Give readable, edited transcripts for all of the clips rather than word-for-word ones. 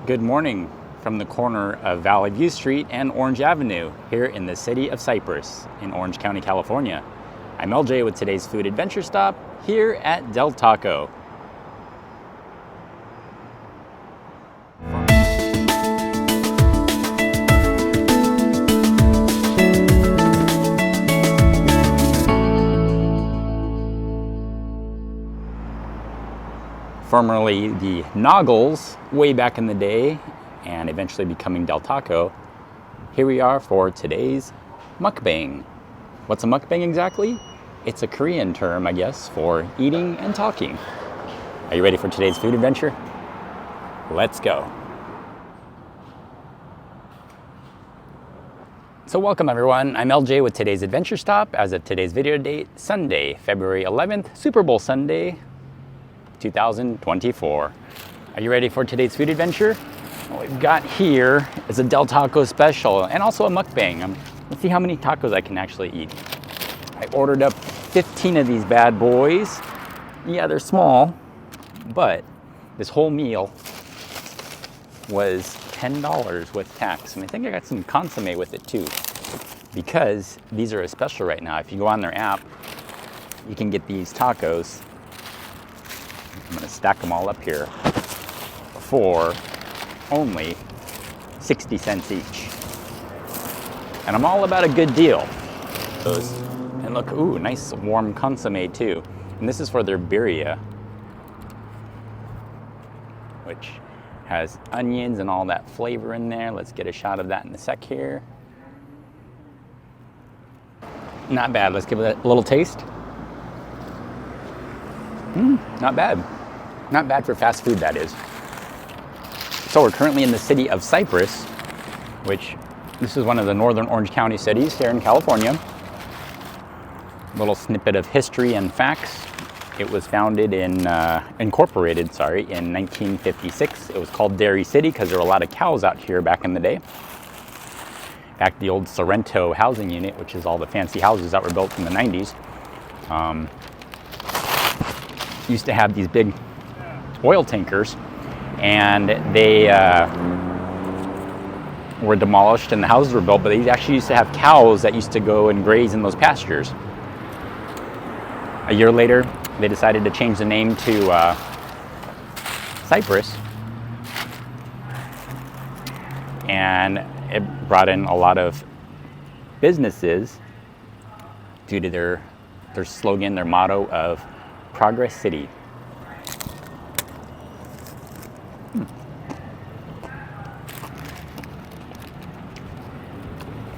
Good morning from the corner of Valley View Street and Orange Avenue here in the city of Cypress in Orange County, California. I'm LJ with today's food adventure stop here at Del Taco. Formerly the Noggles way back in the day and eventually becoming Del Taco. Here we are for today's mukbang. What's a mukbang exactly? It's a Korean term, I guess, for eating and talking. Are you ready for today's food adventure? Let's go. So welcome everyone, I'm LJ with today's adventure stop as of today's video date, Sunday, February 11th, Super Bowl Sunday, 2024. Are you ready for today's food adventure? What we've got here is a Del Taco special and also a mukbang. Let's see how many tacos I can actually eat. I ordered up 15 of these bad boys. Yeah, they're small, but this whole meal was $10 with tax. And I think I got some consomme with it too, because these are a special right now. If you go on their app, you can get these tacos. I'm gonna stack them all up here for only 60 cents each. And I'm all about a good deal. And look, ooh, nice warm consomme too. And this is for their birria, which has onions and all that flavor in there. Let's get a shot of that in a sec here. Not bad, let's give it a little taste. Not bad. Not bad for fast food, that is. So we're currently in the city of Cypress, which this is one of the northern Orange County cities here in California. A little snippet of history and facts. It was incorporated in 1956. It was called Dairy City because there were a lot of cows out here back in the day. In fact, the old Sorrento housing unit, which is all the fancy houses that were built in the 90s, used to have these big oil tankers, and they were demolished and the houses were built, but they actually used to have cows that used to go and graze in those pastures. A year later, they decided to change the name to Cypress, and it brought in a lot of businesses due to their slogan, their motto of Progress City.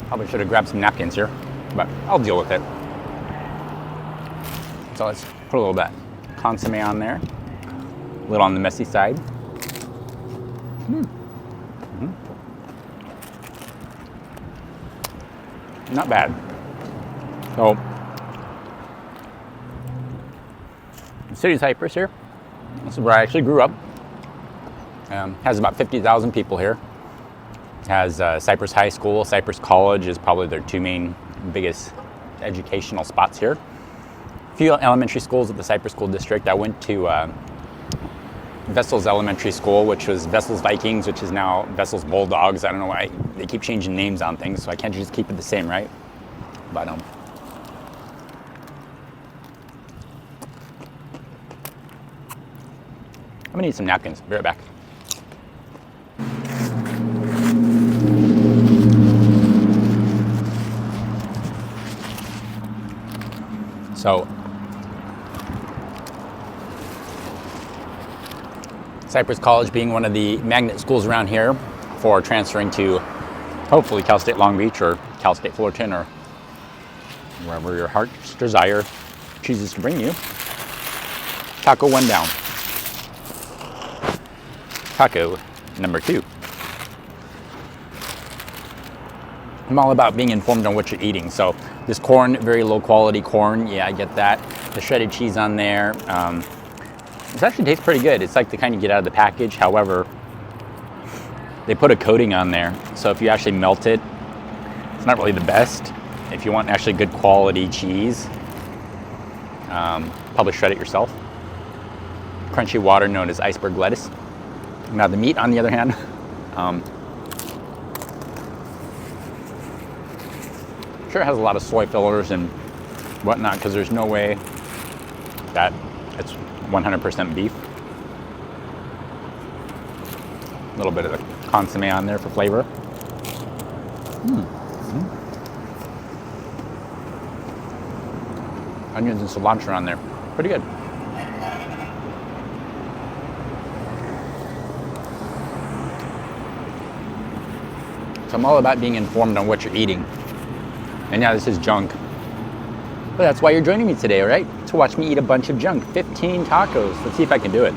Probably should have grabbed some napkins here, but I'll deal with it. So let's put a little bit consomme on there, a little on the messy side. Not bad. So, the city of Cypress here. This is where I actually grew up. Has about 50,000 people here. Has Cypress High School, Cypress College is probably their two main biggest educational spots here. A few elementary schools at the Cypress School District. I went to Vessel's Elementary School, which was Vessel's Vikings, which is now Vessel's Bulldogs. I don't know why they keep changing names on things, so I can't just keep it the same, right? But I'm gonna need some napkins. Be right back. So, Cypress College being one of the magnet schools around here for transferring to hopefully Cal State Long Beach or Cal State Fullerton or wherever your heart's desire chooses to bring you. Taco one down. Taco number two. I'm all about being informed on what you're eating. So this corn, very low quality corn. Yeah, I get that. The shredded cheese on there. This actually tastes pretty good. It's like the kind you get out of the package. However, they put a coating on there. So if you actually melt it, it's not really the best. If you want actually good quality cheese, probably shred it yourself. Crunchy water known as iceberg lettuce. Now the meat, on the other hand, Sure, it has a lot of soy fillers and whatnot because there's no way that it's 100% beef. A little bit of the consomme on there for flavor. Onions and cilantro on there. Pretty good. So I'm all about being informed on what you're eating. And yeah, this is junk. But that's why you're joining me today, all right? To watch me eat a bunch of junk. 15 tacos. Let's see if I can do it.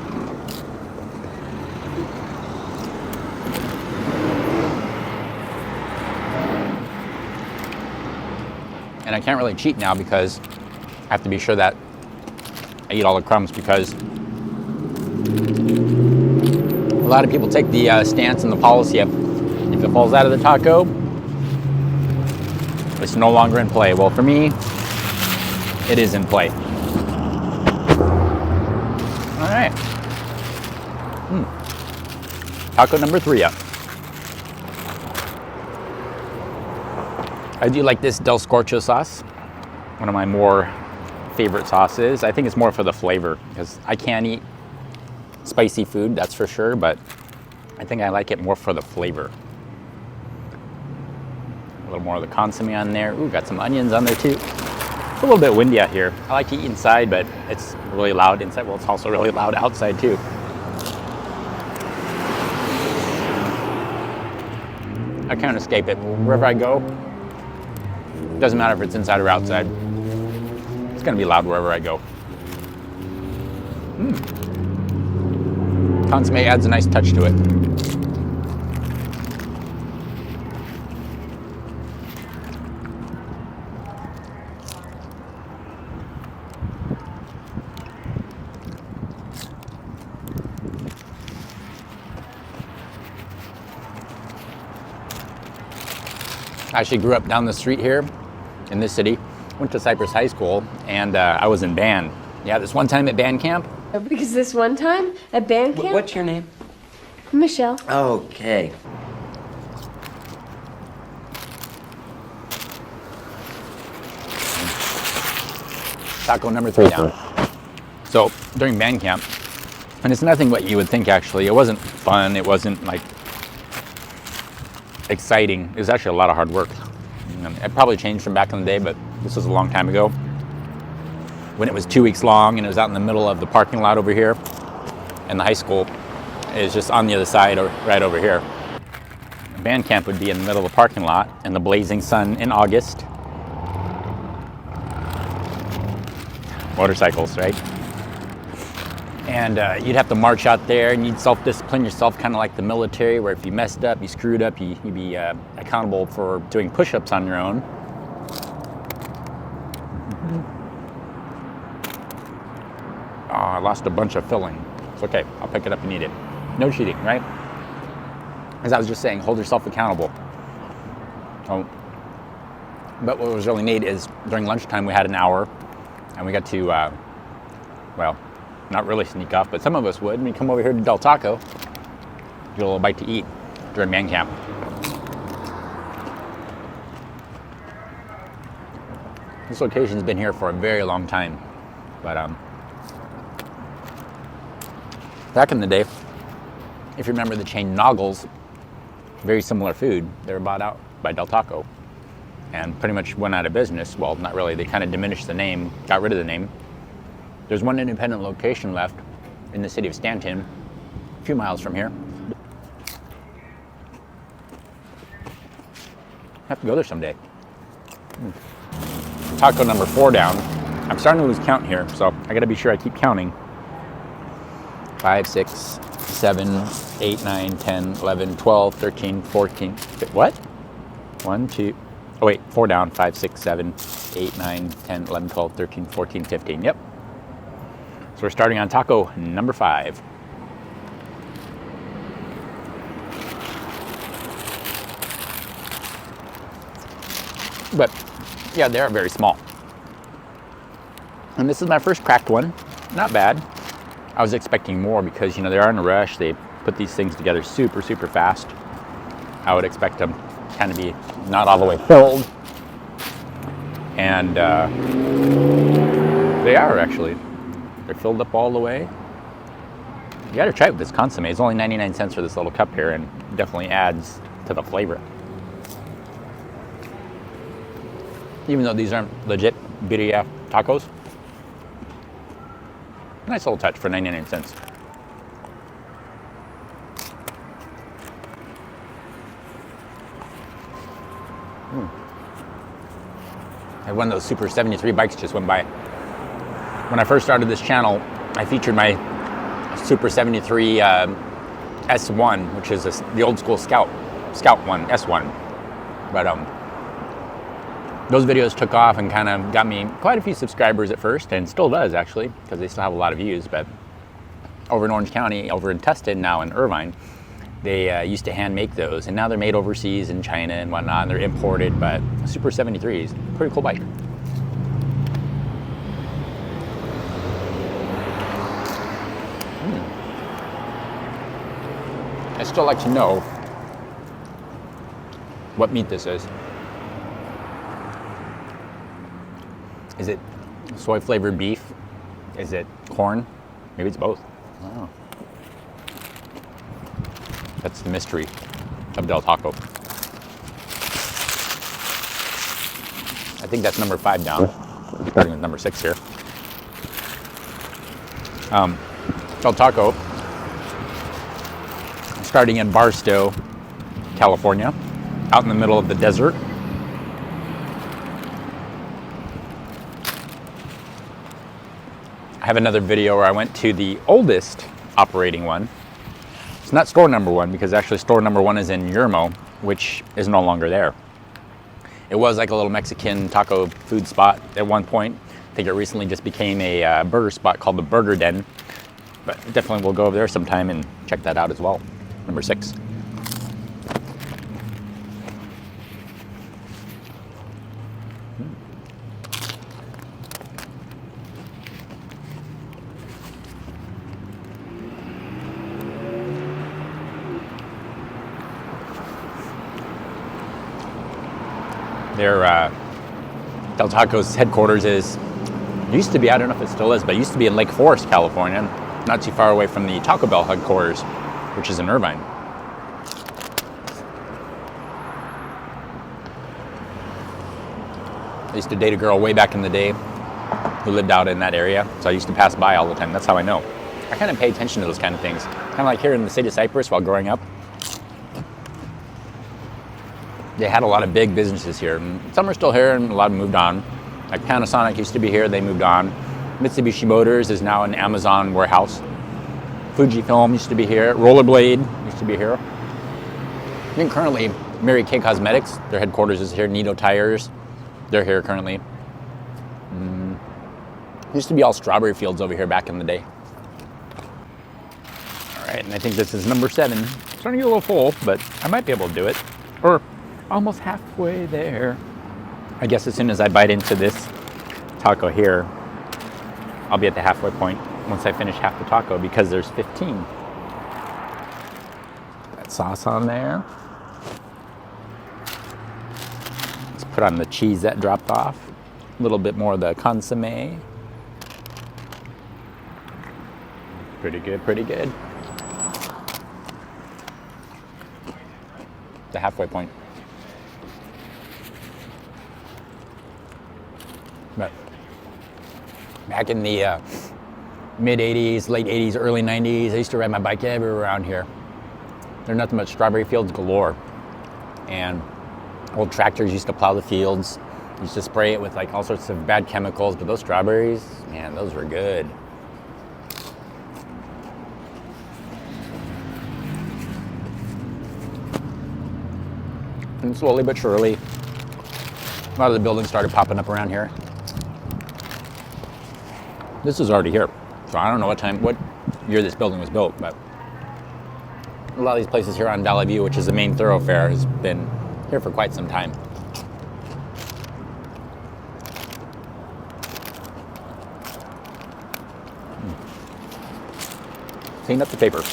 And I can't really cheat now because I have to be sure that I eat all the crumbs, because a lot of people take the stance and the policy of if it falls out of the taco, it's no longer in play. Well, for me, it is in play. All right. Taco number 3 up. I do like this Del Scorcho sauce. One of my more favorite sauces. I think it's more for the flavor because I can't eat spicy food, that's for sure, but I think I like it more for the flavor. A little more of the consomme on there. Ooh, got some onions on there too. It's a little bit windy out here. I like to eat inside, but it's really loud inside. Well, it's also really loud outside too. I can't escape it. Wherever I go, doesn't matter if it's inside or outside. It's gonna be loud wherever I go. Consomme adds a nice touch to it. I actually grew up down the street here in this city, went to Cypress High School, and I was in band. Yeah, this one time at band camp. Because this one time at band camp? What's your name? Michelle. Okay. Taco number 3 down. So during band camp, and it's nothing what you would think actually. It wasn't fun. It wasn't like exciting. It was actually a lot of hard work. It probably changed from back in the day, but this was a long time ago when it was 2 weeks long and it was out in the middle of the parking lot over here, and the high school is just on the other side or right over here. Band camp would be in the middle of the parking lot in the blazing sun in August. Motorcycles, right? And you'd have to march out there and you'd self-discipline yourself, kind of like the military, where if you messed up, you screwed up, you'd be accountable for doing push-ups on your own. Oh, I lost a bunch of filling. It's okay, I'll pick it up and eat it. No cheating, right? As I was just saying, hold yourself accountable. Oh. But what was really neat is during lunchtime we had an hour and we got to, well, not really sneak off, but some of us would. And we come over here to Del Taco, get a little bite to eat during band camp. This location's been here for a very long time, but back in the day, if you remember the chain Noggles, very similar food, they were bought out by Del Taco and pretty much went out of business. Well, not really, they kind of diminished the name, got rid of the name. There's one independent location left in the city of Stanton, a few miles from here. Have to go there someday. Taco number 4 down. I'm starting to lose count here, so I gotta be sure I keep counting. 5, 6, 7, 8, 9, 10, 11, 12, 13, 14, what? 1, 2, oh wait, 4 down, 5, 6, 7, 8, 9, 10, 11, 12, 13, 14, 15, yep. So we're starting on taco number 5. But yeah, they are very small. And this is my first cracked one. Not bad. I was expecting more because, you know, they are in a rush. They put these things together super, super fast. I would expect them kind of be not all the way filled. And they are actually. They're filled up all the way. You gotta try it with this consomme. It's only 99 cents for this little cup here and definitely adds to the flavor. Even though these aren't legit birria tacos. Nice little touch for 99 cents. And one of those Super 73 bikes just went by. When I first started this channel, I featured my Super 73 S1, which is the old school Scout one, S1. But those videos took off and kind of got me quite a few subscribers at first, and still does actually, because they still have a lot of views. But over in Orange County, over in Tustin, now in Irvine, they used to hand make those, and now they're made overseas in China and whatnot, and they're imported. But Super 73 is a pretty cool bike. I still like to know what meat this is. Is it soy flavored beef? Is it corn? Maybe it's both. I don't know. That's the mystery of Del Taco. I think that's number 5 down. Starting with number 6 here. Del Taco, starting in Barstow, California, out in the middle of the desert. I have another video where I went to the oldest operating one. It's not store number 1, because actually store number 1 is in Yermo, which is no longer there. It was like a little Mexican taco food spot at one point. I think it recently just became a burger spot called the Burger Den. But definitely we'll go over there sometime and check that out as well. Number 6. Their Del Taco's headquarters used to be, I don't know if it still is, but it used to be in Lake Forest, California, not too far away from the Taco Bell headquarters, which is in Irvine. I used to date a girl way back in the day who lived out in that area, so I used to pass by all the time. That's how I know. I kind of pay attention to those kind of things. Kind of like here in the state of Cyprus while growing up. They had a lot of big businesses here. Some are still here and a lot moved on. Like Panasonic used to be here, they moved on. Mitsubishi Motors is now an Amazon warehouse. Fujifilm used to be here. Rollerblade used to be here. I think currently Mary Kay Cosmetics, their headquarters is here. Nito Tires, they're here currently. Used to be all strawberry fields over here back in the day. All right, and I think this is number 7. Starting to get a little full, but I might be able to do it. Or almost halfway there. I guess as soon as I bite into this taco here, I'll be at the halfway point once I finish half the taco, because there's 15. That sauce on there. Let's put on the cheese that dropped off. A little bit more of the consomme. Pretty good, pretty good. The halfway point. But back in the mid 80s, late 80s, early 90s, I used to ride my bike everywhere around here. There's nothing but strawberry fields galore. And old tractors used to plow the fields. Used to spray it with like all sorts of bad chemicals, but those strawberries, man, those were good. And slowly but surely, a lot of the buildings started popping up around here. This is already here, so I don't know what year this building was built, but a lot of these places here on Valley View, which is the main thoroughfare, has been here for quite some time. Clean up the paper.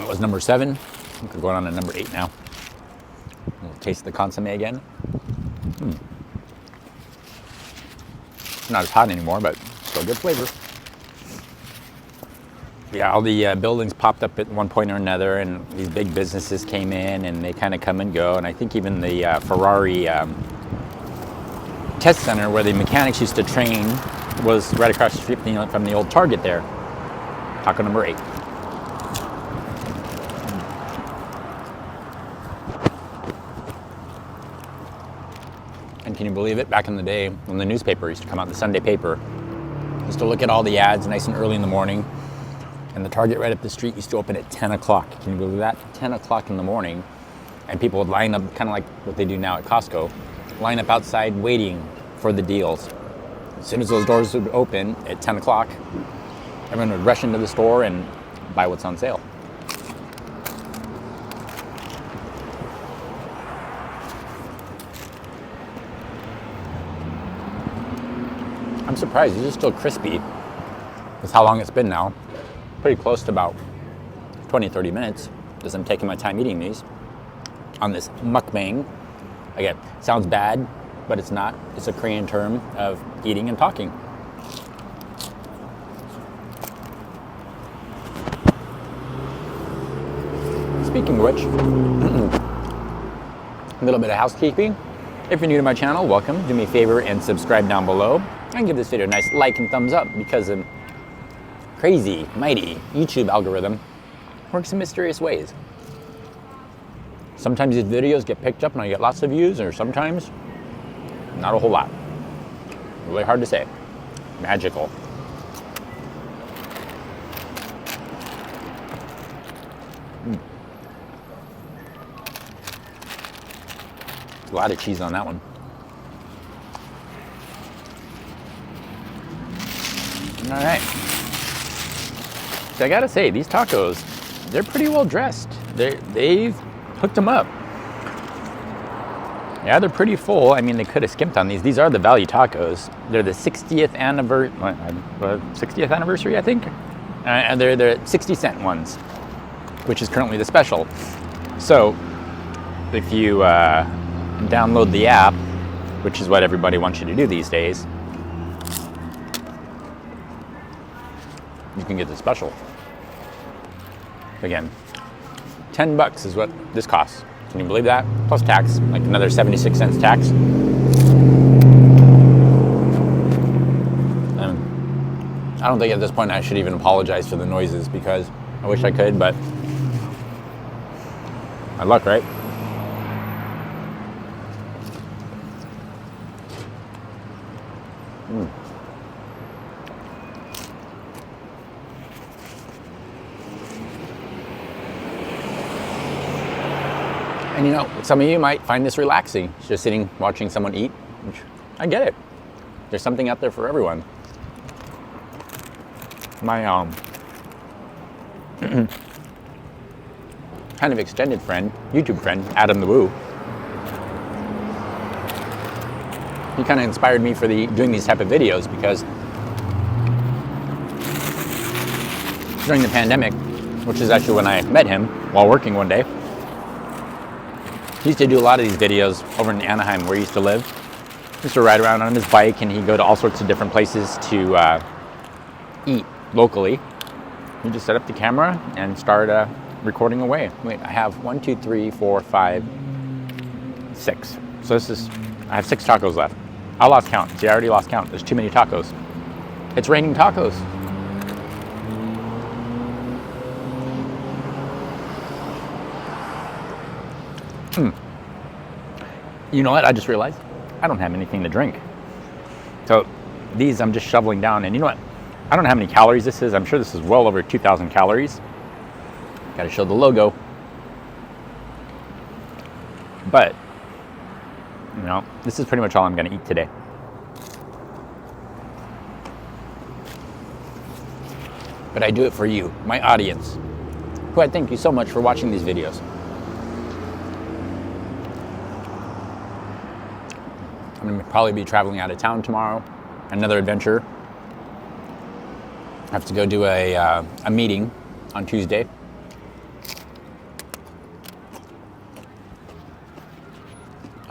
That was number 7. We're going on to number 8 now. We'll taste the consomme again. Not as hot anymore, but still good flavor. Yeah, all the buildings popped up at one point or another, and these big businesses came in, and they kind of come and go. And I think even the Ferrari test center where the mechanics used to train was right across the street from the old Target there. Taco number 8. And can you believe it? Back in the day when the newspaper used to come out, the Sunday paper, used to look at all the ads nice and early in the morning. And the Target right up the street used to open at 10 o'clock. Can you believe that? 10 o'clock in the morning. And people would line up, kind of like what they do now at Costco, line up outside waiting for the deals. As soon as those doors would open at 10 o'clock, everyone would rush into the store and buy what's on sale. I'm surprised, these are still crispy. That's how long it's been now. Pretty close to about 20-30 minutes as I'm taking my time eating these on this mukbang. Again, sounds bad, but it's not. It's a Korean term of eating and talking. Speaking of which, a little bit of housekeeping. If you're new to my channel, welcome. Do me a favor and subscribe down below. And give this video a nice like and thumbs up because of crazy, mighty YouTube algorithm works in mysterious ways. Sometimes these videos get picked up and I get lots of views, or sometimes not a whole lot. Really hard to say. Magical. A lot of cheese on that one. All right. So I gotta say, these tacos, they're pretty well dressed. They've hooked them up. Yeah, they're pretty full. I mean, they could have skimped on these. These are the value tacos. They're the 60th anniversary, I think. And they're the 60-cent ones, which is currently the special. So if you download the app, which is what everybody wants you to do these days, you can get the special. Again, $10 is what this costs. Can you believe that? Plus tax, like another 76 cents tax. I don't think at this point I should even apologize for the noises because I wish I could, but my luck, right? And you know, some of you might find this relaxing, just sitting, watching someone eat, which I get it. There's something out there for everyone. My kind of extended friend, YouTube friend, Adam the Woo, he kind of inspired me for doing these type of videos because during the pandemic, which is actually when I met him while working one day, he used to do a lot of these videos over in Anaheim where he used to live. He used to ride around on his bike and he'd go to all sorts of different places to eat locally. He just set up the camera and start recording away. Wait, I have 1, 2, 3, 4, 5, 6. So I have 6 tacos left. I lost count. See, I already lost count. There's too many tacos. It's raining tacos. You know what? I just realized I don't have anything to drink. So these I'm just shoveling down, and you know what? I don't know how many calories this is. I'm sure this is well over 2,000 calories. Got to show the logo. But, you know, this is pretty much all I'm going to eat today. But I do it for you, my audience, who I thank you so much for watching these videos. I'm going to probably be traveling out of town tomorrow. Another adventure. I have to go do a meeting on Tuesday.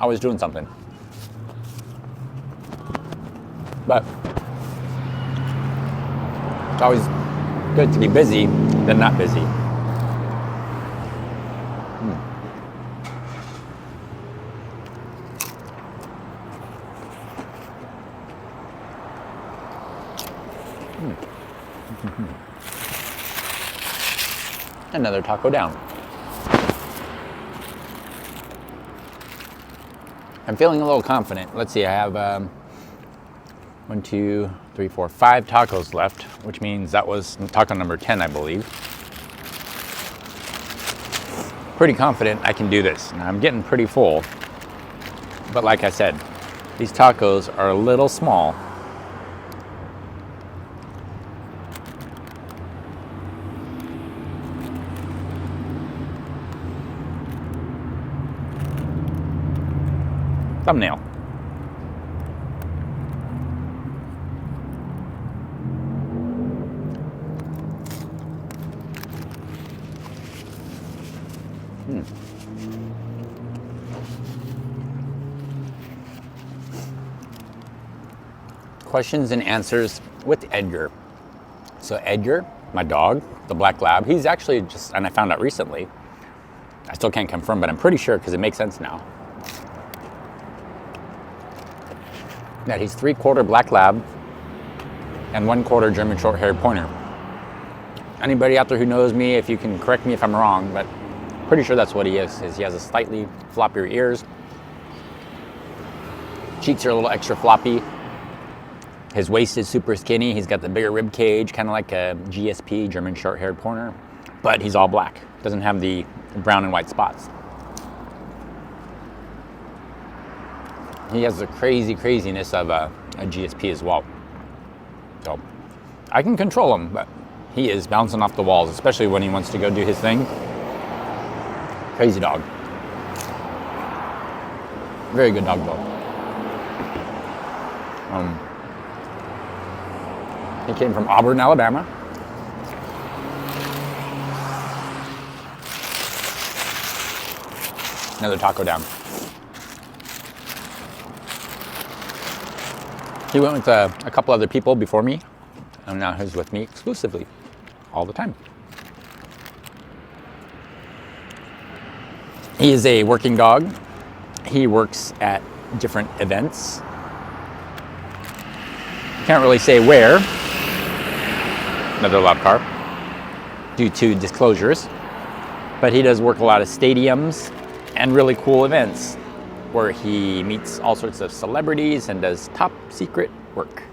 always doing something. But it's always good to be busy than not busy. Another taco down. I'm feeling a little confident. Let's see, I have 1, 2, 3, 4, 5 tacos left, which means that was taco number 10, I believe. Pretty confident I can do this. Now, I'm getting pretty full, but like I said, these tacos are a little small. Thumbnail. Questions and answers with Edgar. So Edgar, my dog, the black lab, he's actually just, and I found out recently, I still can't confirm, but I'm pretty sure because it makes sense now, that he's 3/4 black lab and 1/4 German short-haired pointer. Anybody out there who knows me, if you can correct me if I'm wrong, but pretty sure that's what he is he has a slightly floppier ears. Cheeks are a little extra floppy. His waist is super skinny. He's got the bigger rib cage, kind of like a GSP, German short-haired pointer, but he's all black. Doesn't have the brown and white spots. He has the craziness of a GSP as well. So I can control him, but he is bouncing off the walls, especially when he wants to go do his thing. Crazy dog. Very good dog though. He came from Auburn, Alabama. Another taco down. He went with a couple other people before me, and now he's with me exclusively all the time. He is a working dog. He works at different events. Can't really say where. Another loud car. Due to disclosures. But he does work a lot of stadiums and really cool events where he meets all sorts of celebrities and does top secret work.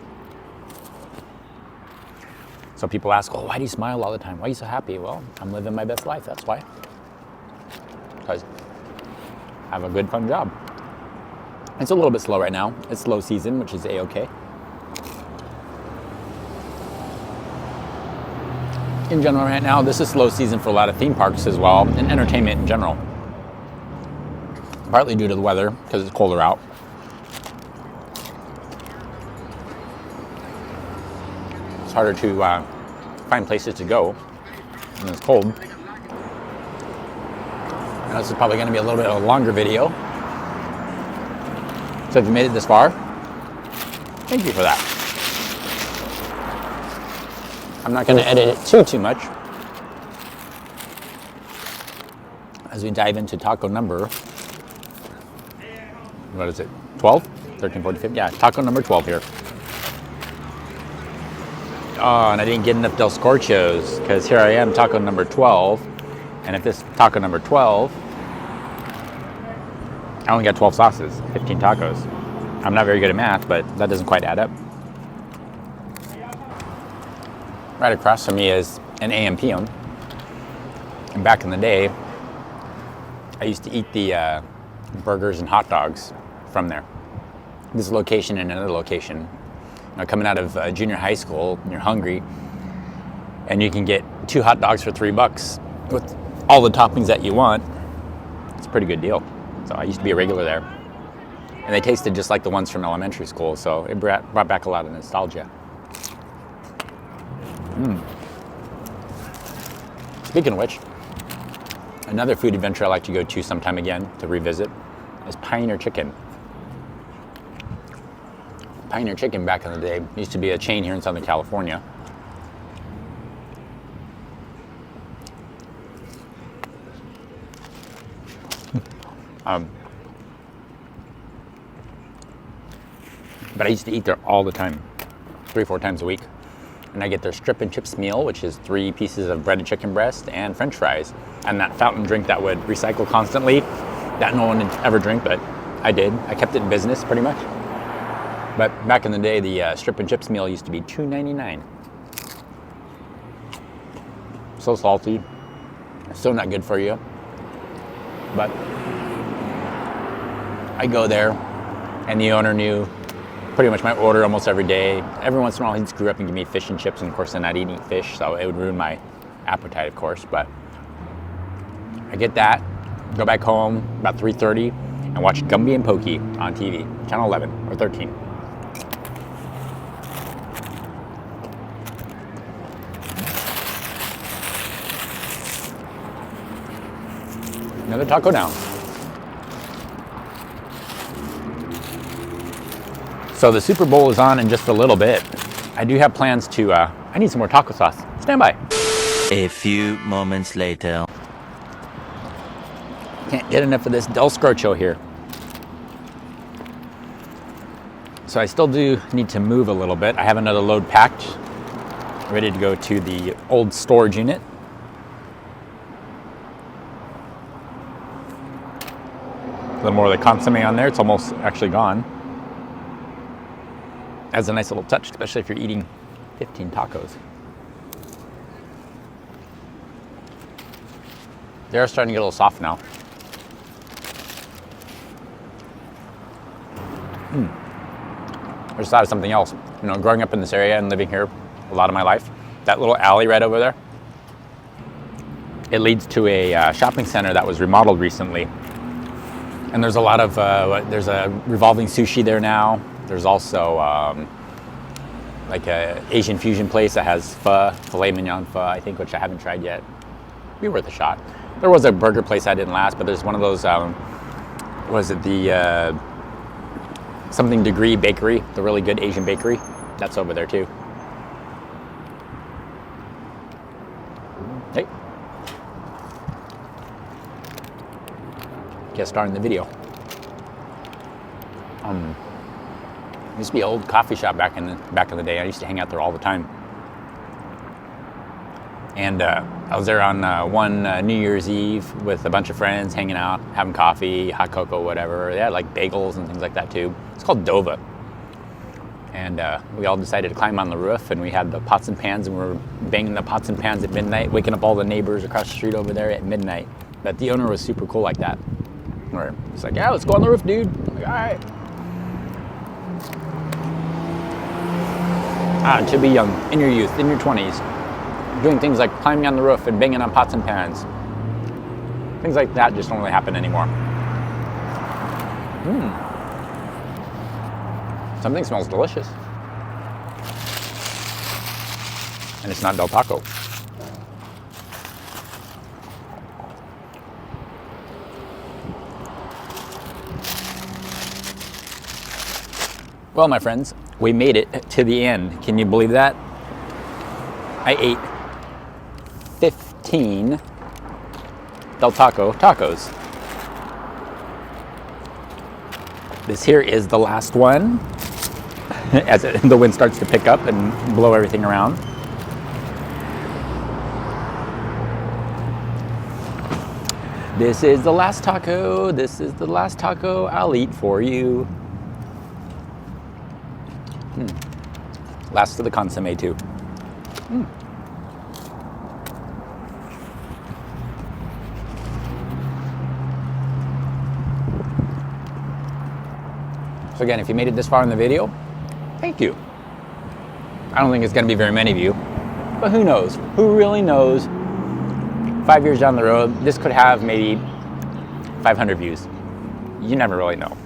So people ask, oh, why do you smile all the time? Why are you so happy? Well, I'm living my best life, that's why. Because I have a good, fun job. It's a little bit slow right now. It's slow season, which is A-okay. In general right now, this is slow season for a lot of theme parks as well, and entertainment in general. Partly due to the weather, because it's colder out. It's harder to find places to go when it's cold. And this is probably going to be a little bit of a longer video. So if you made it this far, thank you for that. I'm not going to edit it too much as we dive into taco number, what is it, 12? 13, 14, 15? Yeah, taco number 12 here. Oh, and I didn't get enough Del Scorchos because here I am, taco number 12. And if this taco number 12, I only got 12 sauces, 15 tacos. I'm not very good at math, but that doesn't quite add up. Right across from me is an AM/PM. And back in the day, I used to eat the burgers and hot dogs from there. This location and another location. You know, coming out of junior high school, you're hungry, and you can get 2 hot dogs for $3 with all the toppings that you want. It's a pretty good deal. So I used to be a regular there. And they tasted just like the ones from elementary school, so it brought back a lot of nostalgia. Speaking of which, another food adventure I like to go to sometime again to revisit is Pioneer Chicken. Pioneer Chicken back in the day used to be a chain here in Southern California. But I used to eat there all the time, 3 or 4 times a week. And I get their strip and chips meal, which is 3 pieces of breaded chicken breast and French fries, and that fountain drink that would recycle constantly, that no one would ever drink, but I did. I kept it in business pretty much. But back in the day, the strip and chips meal used to be $2.99. So salty, so not good for you. But I go there, and the owner knew pretty much my order almost every day. Every once in a while, he'd screw up and give me fish and chips, and of course, I'm not eating fish, so it would ruin my appetite, of course. But I get that, go back home about 3:30, and watch Gumby and Pokey on TV, channel 11 or 13. Another taco down. So the Super Bowl is on in just a little bit. I do have plans to, I need some more taco sauce. Stand by. A few moments later. Can't get enough of this Del Scrocho here. So I still do need to move a little bit. I have another load packed, ready to go to the old storage unit. A little more of the consomme on there. It's almost actually gone. Adds a nice little touch, especially if you're eating 15 tacos. They're starting to get a little soft now. I just thought of something else. You know, growing up in this area and living here a lot of my life, that little alley right over there, it leads to a shopping center that was remodeled recently. And there's a lot of, there's a revolving sushi there now. There's also like a Asian fusion place that has pho, filet mignon pho, I think, which I haven't tried yet. Be worth a shot. There was a burger place I didn't last, but there's one of those, was it the something degree bakery, the really good Asian bakery? That's over there too. Hey. Guest star in the video. Used to be an old coffee shop back in the day. I used to hang out there all the time. And I was there on one New Year's Eve with a bunch of friends, hanging out, having coffee, hot cocoa, whatever. They had like bagels and things like that too. It's called Dova. And we all decided to climb on the roof, and we had the pots and pans, and we were banging the pots and pans at midnight, waking up all the neighbors across the street over there at midnight. But the owner was super cool like that. Where he's like, yeah, let's go on the roof, dude. I'm like, all right. To be young, in your youth, in your 20s, doing things like climbing on the roof and banging on pots and pans. Things like that just don't really happen anymore. Something smells delicious. And it's not Del Taco. Well, my friends, we made it to the end. Can you believe that? I ate 15 Del Taco tacos. This here is the last one as the wind starts to pick up and blow everything around. This is the last taco. This is the last taco I'll eat for you. Last of the consomme too. So again, if you made it this far in the video, thank you. I don't think it's going to be very many of you, but who knows? Who really knows? 5 years down the road, this could have maybe 500 views. You never really know.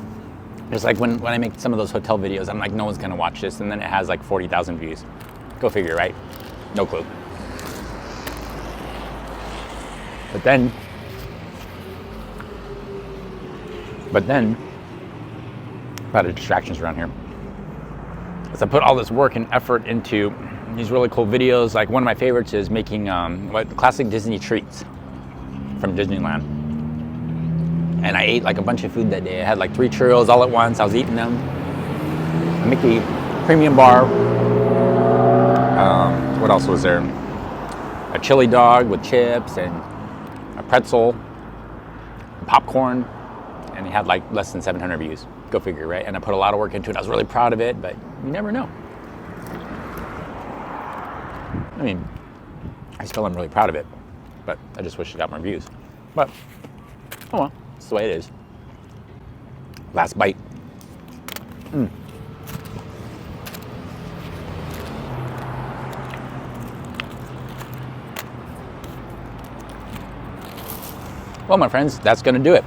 It's like when I make some of those hotel videos, I'm like, no one's gonna watch this, and then it has like 40,000 views. Go figure, right? No clue. But then, But then, a lot of distractions around here. As I put all this work and effort into these really cool videos, like one of my favorites is making classic Disney treats from Disneyland. And I ate like a bunch of food that day. I had like 3 churros all at once. I was eating them. A Mickey premium bar. What else was there? A chili dog with chips and a pretzel, popcorn, and it had like less than 700 views. Go figure, right? And I put a lot of work into it. I was really proud of it, but you never know. I mean, I still am really proud of it, but I just wish it got more views. But, oh well, it's the way it is. Last bite. Well, my friends, that's gonna do it.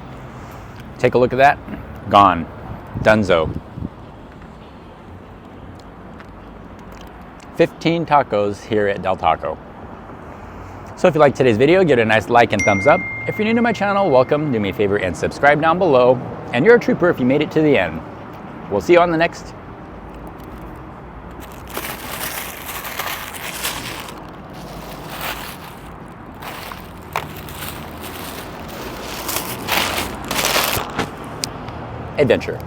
Take a look at that. Gone. Dunzo. 15 tacos here at Del Taco. So if you liked today's video, give it a nice like and thumbs up. If you're new to my channel, welcome. Do me a favor and subscribe down below. And you're a trooper if you made it to the end. We'll see you on the next. Adventure.